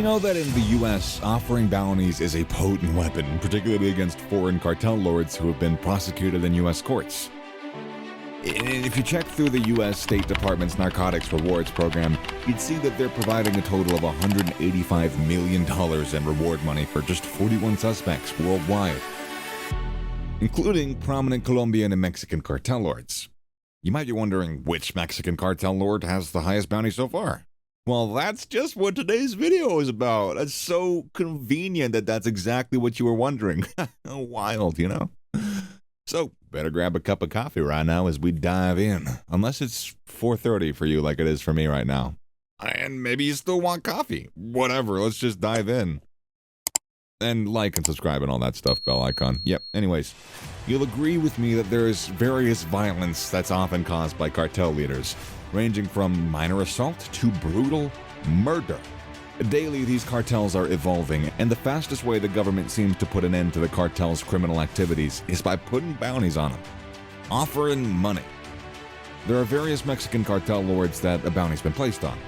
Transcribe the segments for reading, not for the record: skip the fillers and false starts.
know that in the US, offering bounties is a potent weapon, particularly against foreign cartel lords who have been prosecuted in US courts? If you check through the US State Department's Narcotics Rewards program, you'd see that they're providing a total of $185 million in reward money for just 41 suspects worldwide, including prominent Colombian and Mexican cartel lords. You might be wondering which Mexican cartel lord has the highest bounty so far. Well, that's just what today's video is about. That's so convenient that that's exactly what you were wondering. Wild, you know? So, better grab a cup of coffee right now as we dive in. Unless it's 4:30 for you like it is for me right now. And maybe you still want coffee. Whatever, let's just dive in. And like and subscribe and all that stuff, bell icon. Yep, anyways. You'll agree with me that there is various violence that's often caused by cartel leaders, ranging from minor assault to brutal murder. Daily, these cartels are evolving, and the fastest way the government seems to put an end to the cartel's criminal activities is by putting bounties on them, offering money. There are various Mexican cartel lords that a bounty's been placed on.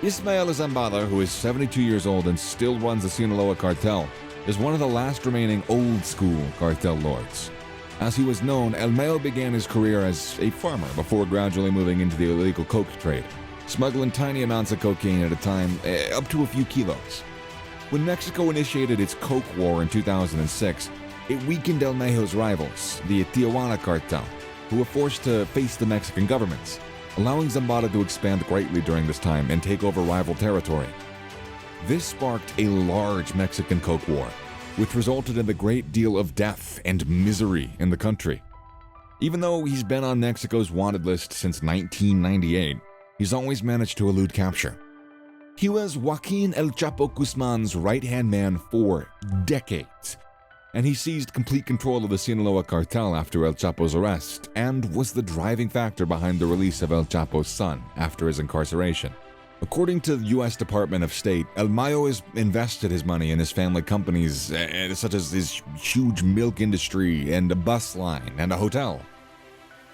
Ismael Zambada, who is 72 years old and still runs the Sinaloa cartel, is one of the last remaining old-school cartel lords. As he was known, El Mayo began his career as a farmer before gradually moving into the illegal coke trade, smuggling tiny amounts of cocaine at a time, up to a few kilos. When Mexico initiated its coke war in 2006, it weakened El Mayo's rivals, the Tijuana cartel, who were forced to face the Mexican governments, allowing Zambada to expand greatly during this time and take over rival territory. This sparked a large Mexican coke war, which resulted in a great deal of death and misery in the country. Even though he's been on Mexico's wanted list since 1998, he's always managed to elude capture. He was Joaquin El Chapo Guzman's right-hand man for decades, and he seized complete control of the Sinaloa cartel after El Chapo's arrest and was the driving factor behind the release of El Chapo's son after his incarceration. According to the U.S. Department of State, El Mayo has invested his money in his family companies such as his huge milk industry and a bus line and a hotel.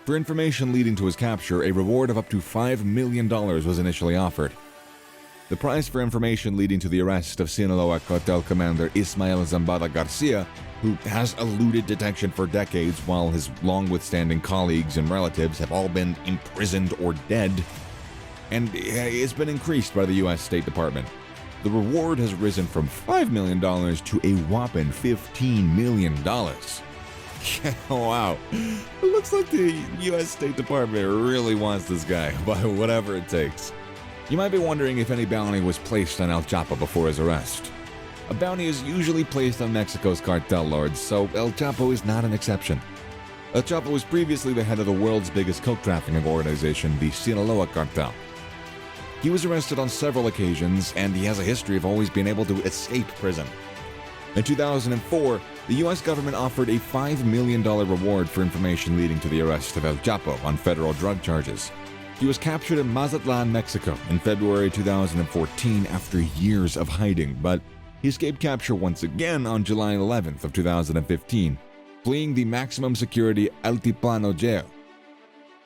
For information leading to his capture, a reward of up to $5 million was initially offered. The price for information leading to the arrest of Sinaloa cartel commander Ismael Zambada Garcia, who has eluded detection for decades while his long-withstanding colleagues and relatives have all been imprisoned or dead, and it's been increased by the U.S. State Department. The reward has risen from $5 million to a whopping $15 million. Wow. It looks like the U.S. State Department really wants this guy, by whatever it takes. You might be wondering if any bounty was placed on El Chapo before his arrest. A bounty is usually placed on Mexico's cartel lords, so El Chapo is not an exception. El Chapo was previously the head of the world's biggest coke trafficking organization, the Sinaloa cartel. He was arrested on several occasions, and he has a history of always being able to escape prison. In 2004, the U.S. government offered a $5 million reward for information leading to the arrest of El Chapo on federal drug charges. He was captured in Mazatlan, Mexico in February 2014 after years of hiding, but he escaped capture once again on July 11th of 2015, fleeing the maximum security Altiplano jail.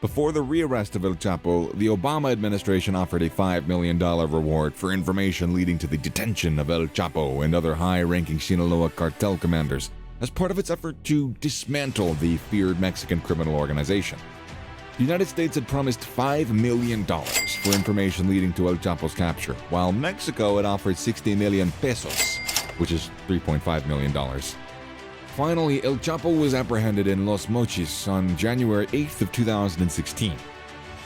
Before the rearrest of El Chapo, the Obama administration offered a $5 million reward for information leading to the detention of El Chapo and other high-ranking Sinaloa cartel commanders as part of its effort to dismantle the feared Mexican criminal organization. The United States had promised $5 million for information leading to El Chapo's capture, while Mexico had offered 60 million pesos, which is $3.5 million. Finally, El Chapo was apprehended in Los Mochis on January 8th of 2016.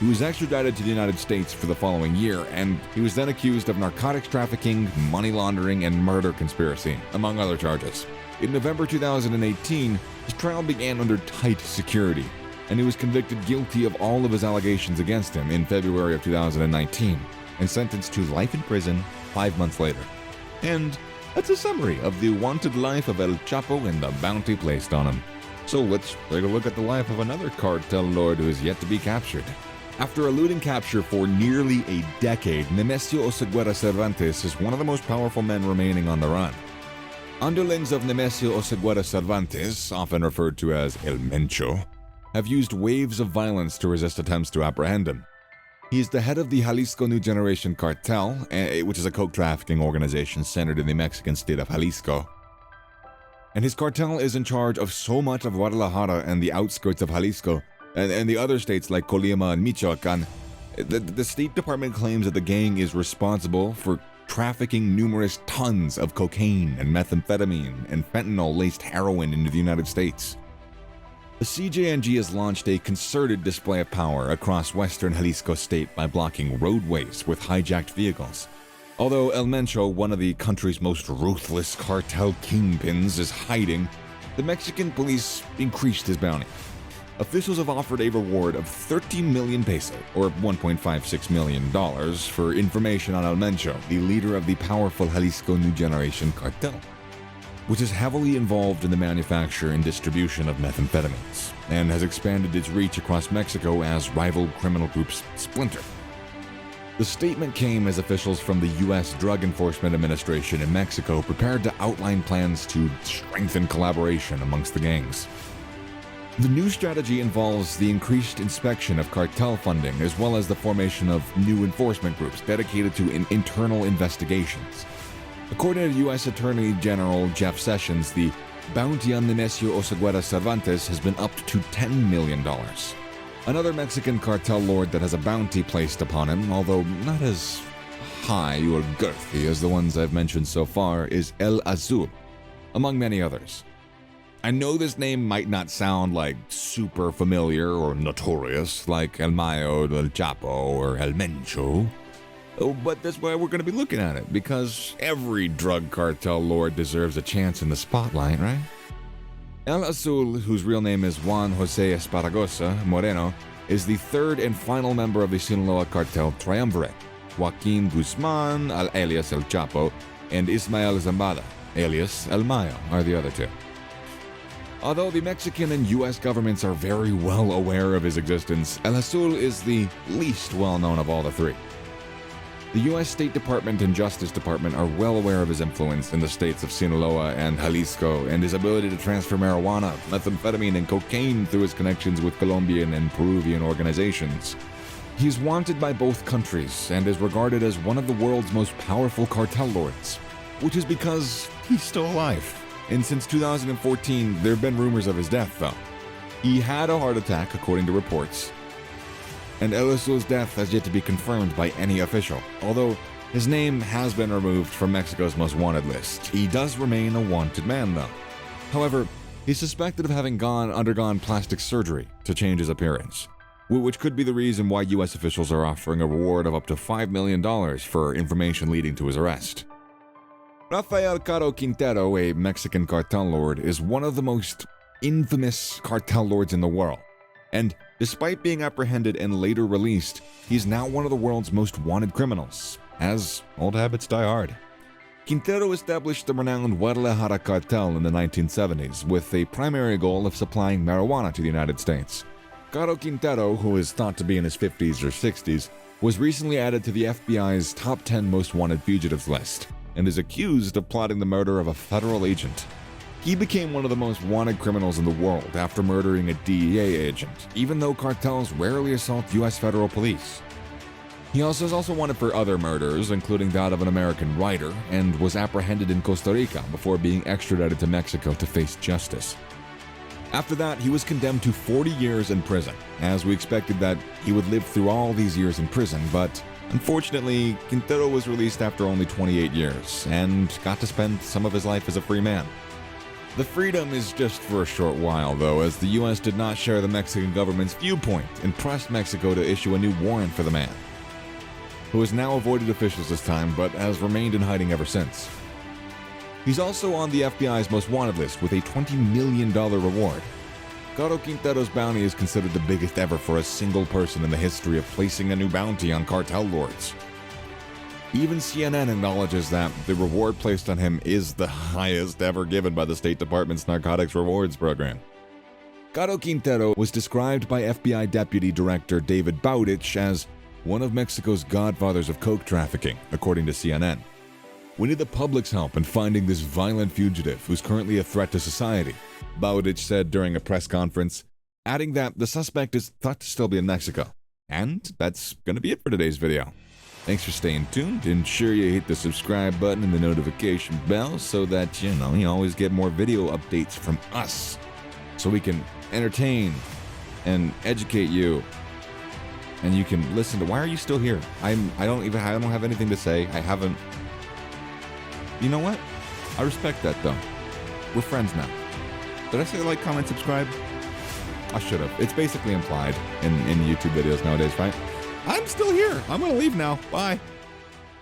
He was extradited to the United States for the following year, and he was then accused of narcotics trafficking, money laundering, and murder conspiracy, among other charges. In November 2018, his trial began under tight security, and he was convicted guilty of all of his allegations against him in February of 2019, and sentenced to life in prison 5 months later. And that's a summary of the wanted life of El Chapo and the bounty placed on him. So let's take a look at the life of another cartel lord who is yet to be captured. After eluding capture for nearly a decade, Nemesio Oseguera Cervantes is one of the most powerful men remaining on the run. Underlings of Nemesio Oseguera Cervantes, often referred to as El Mencho, have used waves of violence to resist attempts to apprehend him. He is the head of the Jalisco New Generation Cartel, which is a coke trafficking organization centered in the Mexican state of Jalisco. And his cartel is in charge of so much of Guadalajara and the outskirts of Jalisco, and the other states like Colima and Michoacan. The State Department claims that the gang is responsible for trafficking numerous tons of cocaine and methamphetamine and fentanyl-laced heroin into the United States. The CJNG has launched a concerted display of power across western Jalisco state by blocking roadways with hijacked vehicles. Although El Mencho, one of the country's most ruthless cartel kingpins, is hiding, the Mexican police increased his bounty. Officials have offered a reward of 30 million peso, or $1.56 million, for information on El Mencho, the leader of the powerful Jalisco New Generation Cartel, which is heavily involved in the manufacture and distribution of methamphetamines, and has expanded its reach across Mexico as rival criminal groups splinter. The statement came as officials from the U.S. Drug Enforcement Administration in Mexico prepared to outline plans to strengthen collaboration amongst the gangs. The new strategy involves the increased inspection of cartel funding as well as the formation of new enforcement groups dedicated to internal investigations. According to U.S. Attorney General Jeff Sessions, the bounty on Nemesio Oseguera Cervantes has been upped to $10 million. Another Mexican cartel lord that has a bounty placed upon him, although not as high or girthy as the ones I've mentioned so far, is El Azul, among many others. I know this name might not sound like super familiar or notorious like El Mayo, El Chapo, or El Mencho, but that's why we're going to be looking at it, because every drug cartel lord deserves a chance in the spotlight, right? El Azul, whose real name is Juan Jose Esparragosa Moreno, is the third and final member of the Sinaloa cartel triumvirate. Joaquin Guzman, alias El Chapo, and Ismael Zambada, alias El Mayo, are the other two. Although the Mexican and U.S. governments are very well aware of his existence, El Azul is the least well-known of all the three. The U.S. State Department and Justice Department are well aware of his influence in the states of Sinaloa and Jalisco and his ability to transfer marijuana, methamphetamine, and cocaine through his connections with Colombian and Peruvian organizations. He is wanted by both countries and is regarded as one of the world's most powerful cartel lords, which is because he's still alive. And since 2014, there have been rumors of his death, though. He had a heart attack, according to reports, and El Azul's death has yet to be confirmed by any official, although his name has been removed from Mexico's most wanted list. He does remain a wanted man, though. However, he's suspected of having undergone plastic surgery to change his appearance, which could be the reason why U.S. officials are offering a reward of up to $5 million for information leading to his arrest. Rafael Caro Quintero, a Mexican cartel lord, is one of the most infamous cartel lords in the world, and despite being apprehended and later released, he's now one of the world's most wanted criminals, as old habits die hard. Quintero established the renowned Guadalajara cartel in the 1970s with a primary goal of supplying marijuana to the United States. Caro Quintero, who is thought to be in his 50s or 60s, was recently added to the FBI's top 10 most wanted fugitives list, and is accused of plotting the murder of a federal agent. He became one of the most wanted criminals in the world after murdering a DEA agent, even though cartels rarely assault U.S. federal police. He is also wanted for other murders, including that of an American writer, and was apprehended in Costa Rica before being extradited to Mexico to face justice. After that, he was condemned to 40 years in prison, as we expected that he would live through all these years in prison, but unfortunately, Quintero was released after only 28 years, and got to spend some of his life as a free man. The freedom is just for a short while, though, as the U.S. did not share the Mexican government's viewpoint and pressed Mexico to issue a new warrant for the man, who has now avoided officials this time but has remained in hiding ever since. He's also on the FBI's most wanted list with a $20 million reward. Caro Quintero's bounty is considered the biggest ever for a single person in the history of placing a new bounty on cartel lords. Even CNN acknowledges that the reward placed on him is the highest ever given by the State Department's Narcotics Rewards program. Caro Quintero was described by FBI Deputy Director David Bowditch as one of Mexico's godfathers of coke trafficking, according to CNN. "We need the public's help in finding this violent fugitive who's currently a threat to society," Bowditch said during a press conference, adding that the suspect is thought to still be in Mexico. And that's going to be it for today's video. Thanks for staying tuned. Ensure you hit the subscribe button and the notification bell so that, you always get more video updates from us. So we can entertain and educate you. And you can listen to, why are you still here? I don't have anything to say. I haven't. You know what? I respect that though. We're friends now. Did I say like, comment, subscribe? I should have. It's basically implied in YouTube videos nowadays, right? I'm still here. I'm going to leave now. Bye.